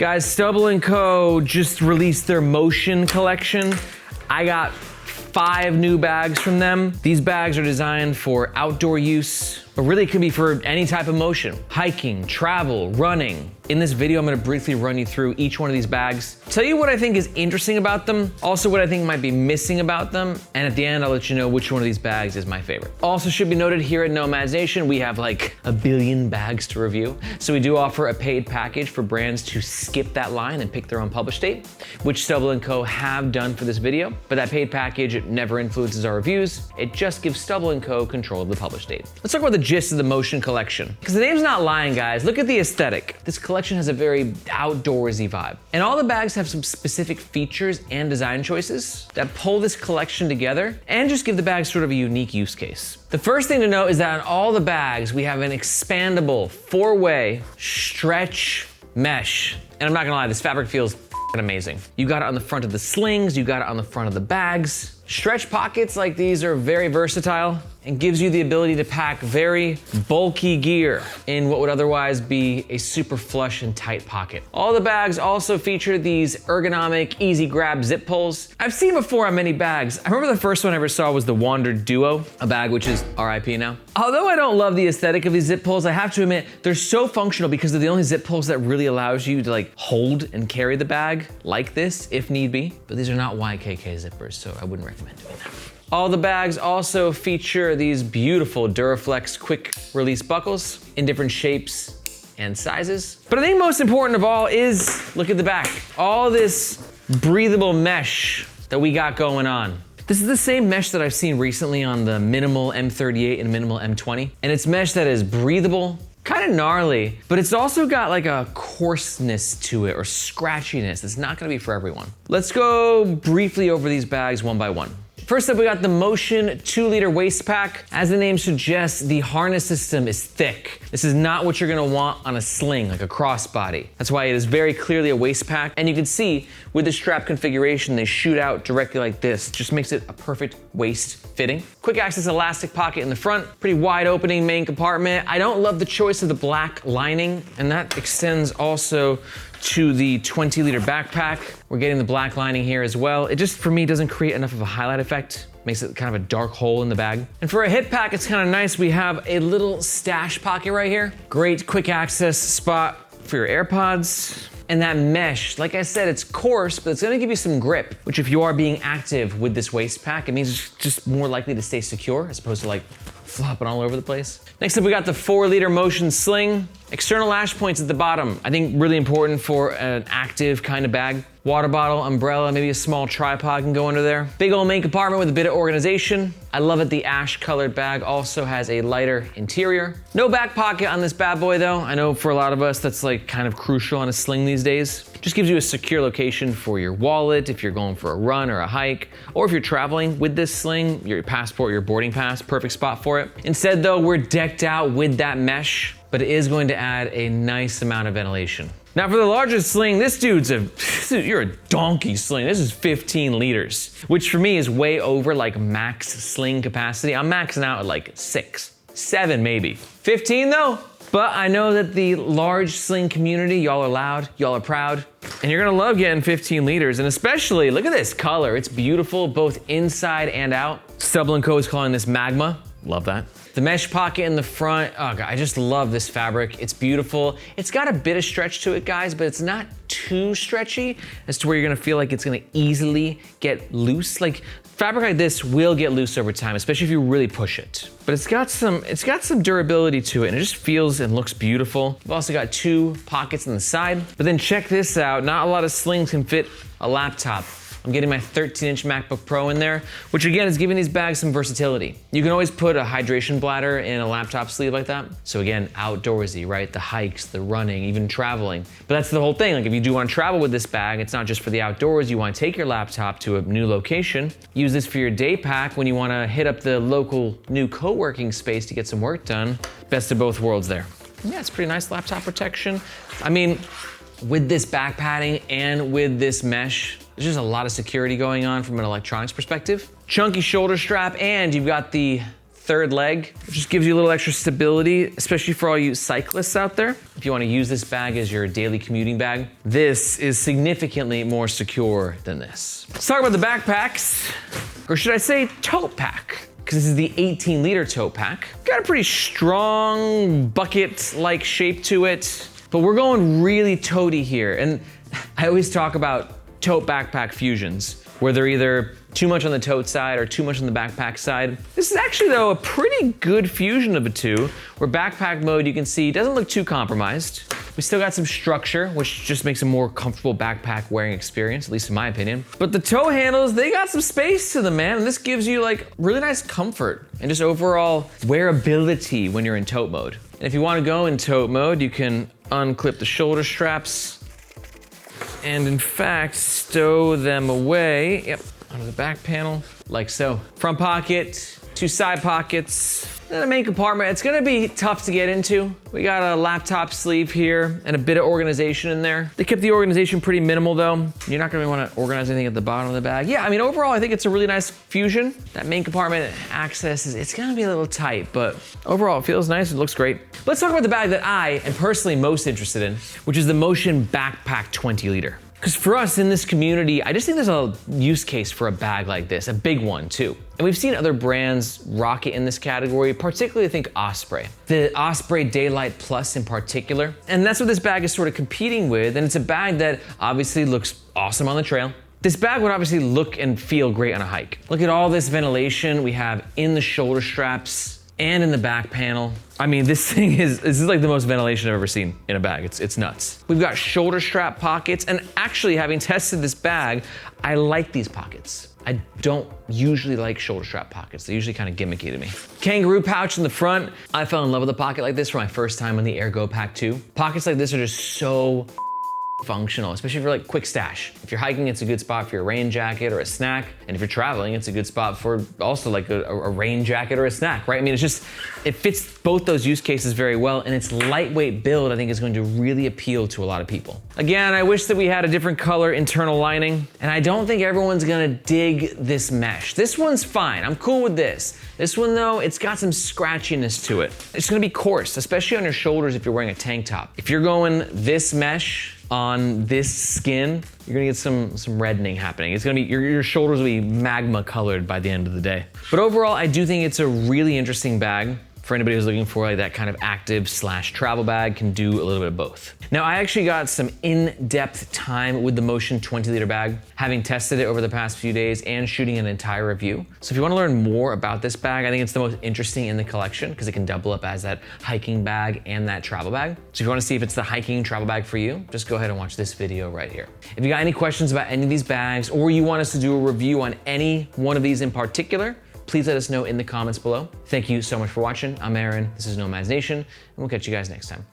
Guys, Stubble & Co. just released their Motion collection. I got 5 new bags from them. These bags are designed for outdoor use, but really it can be for any type of motion. Hiking, travel, running. In this video, I'm gonna briefly run you through each one of these bags, tell you what I think is interesting about them, also what I think might be missing about them, and at the end, I'll let you know which one of these bags is my favorite. Also should be noted here at No Imagination, we have like a billion bags to review. So we do offer a paid package for brands to skip that line and pick their own publish date, which Stubble & Co. have done for this video. But that paid package, it never influences our reviews. It just gives Stubble & Co. control of the publish date. Let's talk about the gist of the Motion collection. Because the name's not lying, guys. Look at the aesthetic. This collection has a very outdoorsy vibe. And all the bags have some specific features and design choices that pull this collection together and just give the bag sort of a unique use case. The first thing to note is that on all the bags, we have an expandable 4-way stretch mesh. And I'm not gonna lie, this fabric feels amazing. You got it on the front of the slings, you got it on the front of the bags. Stretch pockets like these are very versatile and gives you the ability to pack very bulky gear in what would otherwise be a super flush and tight pocket. All the bags also feature these ergonomic, easy grab zip pulls. I've seen before on many bags. I remember the first one I ever saw was the Wander Duo, a bag which is RIP now. Although I don't love the aesthetic of these zip pulls, I have to admit, they're so functional because they're the only zip pulls that really allows you to like hold and carry the bag like this if need be. But these are not YKK zippers, so I wouldn't recommend doing that. All the bags also feature these beautiful Duraflex quick release buckles in different shapes and sizes. But I think most important of all is, look at the back. All this breathable mesh that we got going on. This is the same mesh that I've seen recently on the Minimal M38 and Minimal M20. And it's mesh that is breathable, kind of gnarly, but it's also got like a coarseness to it or scratchiness. It's not gonna be for everyone. Let's go briefly over these bags one by one. First up, we got the Motion 2-liter waist pack. As the name suggests, the harness system is thick. This is not what you're gonna want on a sling, like a crossbody. That's why it is very clearly a waist pack. And you can see with the strap configuration, they shoot out directly like this. Just makes it a perfect waist fitting. Quick access elastic pocket in the front. Pretty wide opening main compartment. I don't love the choice of the black lining, and that extends also to the 20-liter backpack. We're getting the black lining here as well. It just, for me, doesn't create enough of a highlight effect. Makes it kind of a dark hole in the bag. And for a hip pack, it's kind of nice. We have a little stash pocket right here. Great quick access spot for your AirPods. And that mesh, like I said, it's coarse, but it's gonna give you some grip, which if you are being active with this waist pack, it means it's just more likely to stay secure as opposed to like flopping all over the place. Next up, we got the 4-liter Motion Sling. External lash points at the bottom. I think really important for an active kind of bag. Water bottle, umbrella, maybe a small tripod can go under there. Big old main compartment with a bit of organization. I love it, the ash colored bag also has a lighter interior. No back pocket on this bad boy though. I know for a lot of us that's like kind of crucial on a sling these days. Just gives you a secure location for your wallet if you're going for a run or a hike, or if you're traveling with this sling, your passport, your boarding pass, perfect spot for it. Instead though, we're decked out with that mesh, but it is going to add a nice amount of ventilation. Now for the largest sling, you're a donkey sling. This is 15 liters, which for me is way over like max sling capacity. I'm maxing out at like 6, 7 maybe. 15 though? But I know that the large sling community, y'all are loud, y'all are proud, and you're gonna love getting 15 liters, and especially, look at this color. It's beautiful, both inside and out. Stubble & Co. is calling this Magma. Love that. The mesh pocket in the front, oh God, I just love this fabric. It's beautiful. It's got a bit of stretch to it, guys, but it's not too stretchy as to where you're gonna feel like it's gonna easily get loose. Like fabric like this will get loose over time, especially if you really push it. But it's got some durability to it, and it just feels and looks beautiful. We've also got 2 pockets on the side, but then check this out. Not a lot of slings can fit a laptop. I'm getting my 13-inch MacBook Pro in there, which again is giving these bags some versatility. You can always put a hydration bladder in a laptop sleeve like that. So again, outdoorsy, right? The hikes, the running, even traveling. But that's the whole thing. Like if you do want to travel with this bag, it's not just for the outdoors. You want to take your laptop to a new location. Use this for your day pack when you want to hit up the local new co-working space to get some work done. Best of both worlds there. Yeah, it's pretty nice laptop protection. I mean, with this back padding and with this mesh, there's just a lot of security going on from an electronics perspective. Chunky shoulder strap, and you've got the third leg, which just gives you a little extra stability, especially for all you cyclists out there. If you want to use this bag as your daily commuting bag, this is significantly more secure than this. Let's talk about the backpacks, or should I say tote pack, because this is the 18-liter tote pack. Got a pretty strong bucket-like shape to it, but we're going really toady here. And I always talk about tote backpack fusions, where they're either too much on the tote side or too much on the backpack side. This is actually, though, a pretty good fusion of the two, where backpack mode, you can see, doesn't look too compromised. We still got some structure, which just makes a more comfortable backpack wearing experience, at least in my opinion. But the tow handles, they got some space to them, man. And this gives you like really nice comfort and just overall wearability when you're in tote mode. And if you want to go in tote mode, you can unclip the shoulder straps and in fact, stow them away, onto the back panel, like so. Front pocket, two side pockets, and a main compartment. It's gonna be tough to get into. We got a laptop sleeve here and a bit of organization in there. They kept the organization pretty minimal though. You're not gonna wanna organize anything at the bottom of the bag. Yeah, I mean, overall, I think it's a really nice fusion. That main compartment access it's gonna be a little tight, but overall, it feels nice, it looks great. Let's talk about the bag that I am personally most interested in, which is the Motion Backpack 20-liter. Because for us in this community, I just think there's a use case for a bag like this, a big one too. And we've seen other brands rock it in this category, particularly I think Osprey. The Osprey Daylight Plus in particular. And that's what this bag is sort of competing with, and it's a bag that obviously looks awesome on the trail. This bag would obviously look and feel great on a hike. Look at all this ventilation we have in the shoulder straps and in the back panel. I mean, this is like the most ventilation I've ever seen in a bag. It's nuts. We've got shoulder strap pockets, and actually having tested this bag, I like these pockets. I don't usually like shoulder strap pockets. They're usually kind of gimmicky to me. Kangaroo pouch in the front. I fell in love with a pocket like this for my first time on the Ergo Pack 2. Pockets like this are just so functional, especially for like quick stash. If you're hiking, it's a good spot for your rain jacket or a snack. And if you're traveling, it's a good spot for also like a rain jacket or a snack, right? I mean, it fits both those use cases very well, and its lightweight build, I think, is going to really appeal to a lot of people. Again, I wish that we had a different color internal lining, and I don't think everyone's gonna dig this mesh. This one's fine, I'm cool with this. This one though, it's got some scratchiness to it. It's gonna be coarse, especially on your shoulders if you're wearing a tank top. If you're going this mesh on this skin, you're gonna get some reddening happening. It's gonna be, your shoulders will be magma colored by the end of the day. But overall, I do think it's a really interesting bag for anybody who's looking for like that kind of active / travel bag, can do a little bit of both. Now, I actually got some in-depth time with the Motion 20-liter bag, having tested it over the past few days and shooting an entire review. So if you wanna learn more about this bag, I think it's the most interesting in the collection because it can double up as that hiking bag and that travel bag. So if you wanna see if it's the hiking travel bag for you, just go ahead and watch this video right here. If you got any questions about any of these bags, or you want us to do a review on any one of these in particular, please let us know in the comments below. Thank you so much for watching. I'm Aaron, this is Nomads Nation, and we'll catch you guys next time.